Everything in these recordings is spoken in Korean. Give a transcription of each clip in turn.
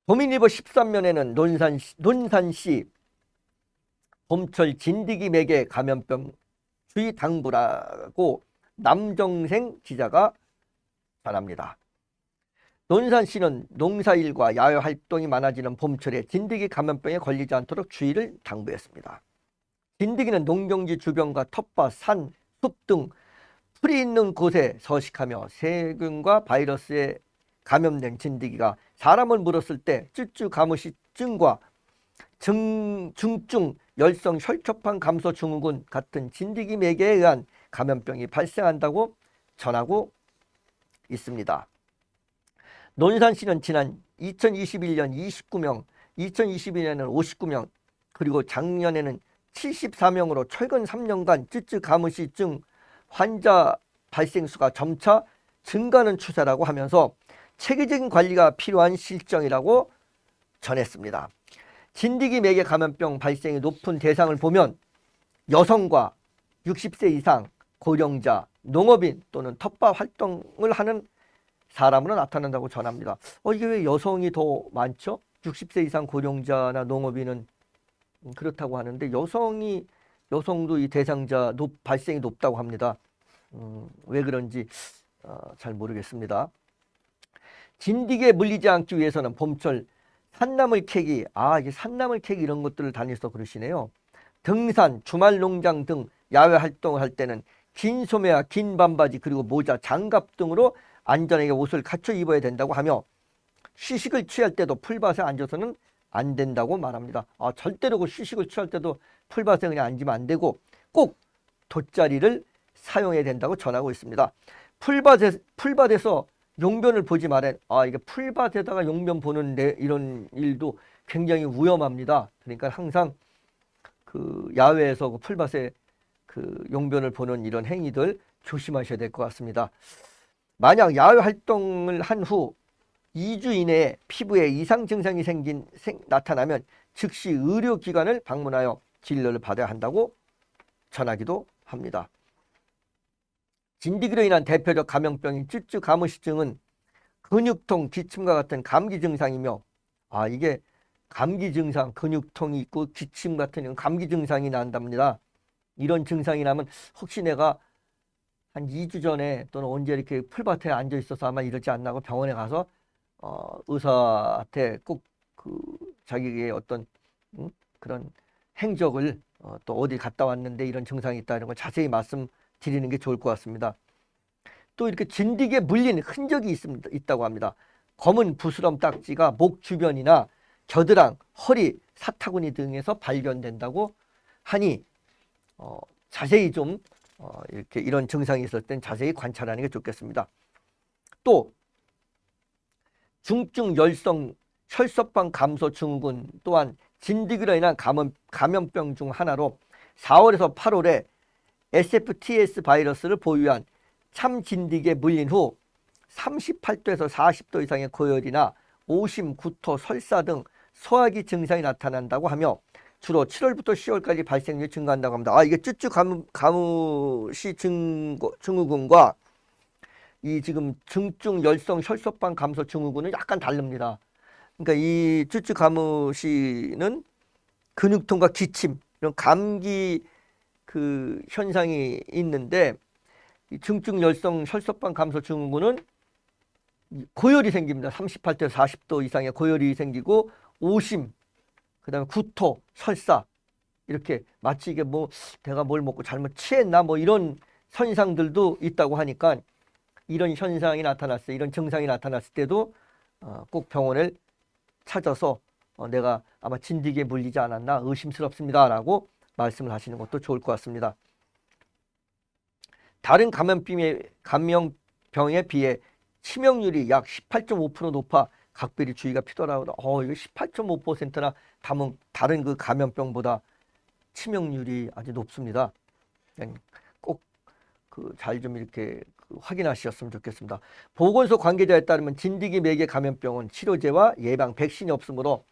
도민리버 13면에는 논산시 봄철 진드기 매개 감염병 주의 당부라고 남정생 기자가 전합니다. 논산시는 농사일과 야외 활동이 많아지는 봄철에 진드기 감염병에 걸리지 않도록 주의를 당부했습니다. 진드기는 농경지 주변과 텃밭, 산, 숲 등 풀이 있는 곳에 서식하며 세균과 바이러스에 감염된 진드기가 사람을 물었을 때 쭈쭈가무시증과 중증 열성 혈초판 감소 증후군 같은 진드기 매개에 의한 감염병이 발생한다고 전하고 있습니다. 논산시는 지난 2021년 29명, 2022년에는 59명, 그리고 작년에는 74명으로 최근 3년간 쯔쯔가무시증 환자 발생 수가 점차 증가하는 추세라고 하면서 체계적인 관리가 필요한 실정이라고 전했습니다. 진드기 매개 감염병 발생이 높은 대상을 보면 여성과 60세 이상, 고령자, 농업인 또는 텃밭 활동을 하는 사람으로 나타난다고 전합니다. 이게 왜 여성이 더 많죠? 60세 이상 고령자나 농업인은 그렇다고 하는데 여성도 이 대상자 발생이 높다고 합니다. 왜 그런지 잘 모르겠습니다. 진드기에 물리지 않기 위해서는 봄철 산나물 캐기, 이게 산나물 캐기 이런 것들을 다녀서 그러시네요. 등산, 주말 농장 등 야외 활동을 할 때는 긴 소매와 긴 반바지 그리고 모자, 장갑 등으로 안전하게 옷을 갖춰 입어야 된다고 하며 휴식을 취할 때도 풀밭에 앉아서는 안 된다고 말합니다. 절대로 그 휴식을 취할 때도 풀밭에 그냥 앉으면 안 되고 꼭 돗자리를 사용해야 된다고 전하고 있습니다. 풀밭에서 용변을 보지 말아야, 이게 풀밭에다가 용변 보는 이런 일도 굉장히 위험합니다. 그러니까 항상 그 야외에서 그 풀밭에 그 용변을 보는 이런 행위들 조심하셔야 될 것 같습니다. 만약 야외 활동을 한 후 2주 이내에 피부에 이상 증상이 나타나면 즉시 의료기관을 방문하여 진료를 받아야 한다고 전하기도 합니다. 진드기로 인한 대표적 감염병인 쯔쯔가무시증은 근육통, 기침과 같은 감기 증상이며 이게 감기 증상, 근육통이 있고 기침 같은 감기 증상이 난답니다. 이런 증상이 나면 혹시 내가 한 2주 전에 또는 언제 이렇게 풀밭에 앉아 있어서 아마 이러지 않나 하고 병원에 가서 의사한테 꼭 그 자기의 어떤 그런 행적을 또 어디 갔다 왔는데 이런 증상이 있다 이런 걸 자세히 말씀드리는 게 좋을 것 같습니다. 또 이렇게 진드기에 물린 흔적이 있다고 합니다. 검은 부스럼 딱지가 목 주변이나 겨드랑, 허리, 사타구니 등에서 발견된다고 하니 자세히 좀 이렇게 이런 증상이 있을 땐 자세히 관찰하는 게 좋겠습니다. 또 중증 열성 혈소판 감소 증후군 또한 진드기로 인한 감염병 중 하나로 4월에서 8월에 SFTS 바이러스를 보유한 참진드기에 물린 후 38도에서 40도 이상의 고열이나 오심, 구토, 설사 등 소화기 증상이 나타난다고 하며 주로 7월부터 10월까지 발생률이 증가한다고 합니다. 이게 쯔쯔가무시 증후군과 이 지금 중증 열성 혈소판 감소 증후군은 약간 다릅니다. 그러니까 이 쯔쯔가무시는 근육통과 기침 이런 감기 그 현상이 있는데 이 중증 열성 혈소판 감소 증후군은 고열이 생깁니다. 38도 40도 이상의 고열이 생기고 오심, 그다음에 구토, 설사 이렇게 마치 이게 내가 뭘 먹고 잘못 취했나 이런 현상들도 있다고 하니까 이런 현상이 나타났을 때, 이런 증상이 나타났을 때도 꼭 병원을 찾아서 내가 아마 진드기에 물리지 않았나 의심스럽습니다 라고 말씀을 하시는 것도 좋을 것 같습니다. 다른 감염병에 비해 치명률이 약 18.5% 높아 각별히 주의가 필요하다고. 이거 18.5%나 다른 그 감염병보다 치명률이 아주 높습니다. 꼭 잘 좀 이렇게 확인하셨으면 좋겠습니다. 보건소 관계자에 따르면 진드기 매개 감염병은 치료제와 예방 백신이 없으므로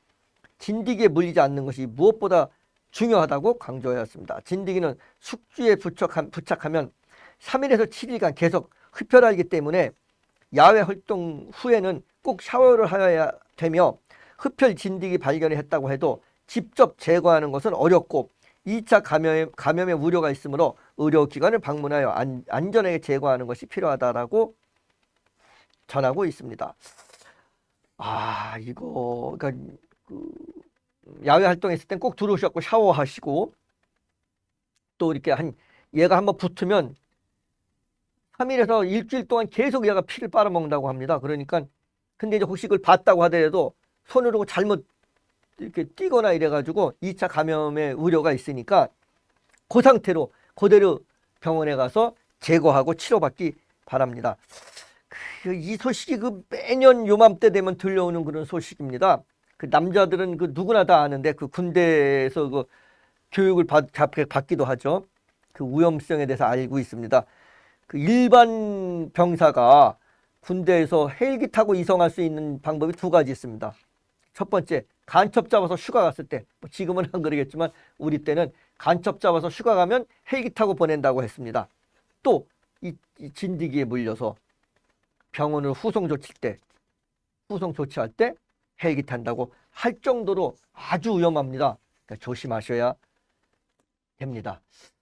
진드기에 물리지 않는 것이 무엇보다 중요하다고 강조하였습니다. 진드기는 숙주에 부착하면 3일에서 7일간 계속 흡혈하기 때문에 야외 활동 후에는 꼭 샤워를 하여야 되며 흡혈 진드기 발견을 했다고 해도 직접 제거하는 것은 어렵고 2차 감염의 우려가 있으므로 의료기관을 방문하여 안전하게 제거하는 것이 필요하다라고 전하고 있습니다. 이거 그러니까 야외 활동했을 땐 꼭 들어오셔서 샤워하시고 또 이렇게 얘가 한번 붙으면 3일에서 일주일 동안 계속 얘가 피를 빨아먹는다고 합니다. 그러니까 근데 이제 혹시 그걸 봤다고 하더라도 손으로 잘못 이렇게 뛰거나 이래가지고 2차 감염의 우려가 있으니까 그 상태로 그대로 병원에 가서 제거하고 치료받기 바랍니다. 이 소식이 매년 요맘때 되면 들려오는 그런 소식입니다. 그 남자들은 누구나 다 아는데 군대에서 교육을 받기도 하죠. 그 위험성에 대해서 알고 있습니다. 일반 병사가 군대에서 헬기 타고 이송할 수 있는 방법이 두 가지 있습니다. 첫 번째, 간첩 잡아서 휴가 갔을 때, 지금은 안 그러겠지만 우리 때는 간첩 잡아서 휴가 가면 헬기 타고 보낸다고 했습니다. 또 이 진드기에 물려서 병원을 후송 조치할 때 헬기 탄다고 할 정도로 아주 위험합니다. 그러니까 조심하셔야 됩니다.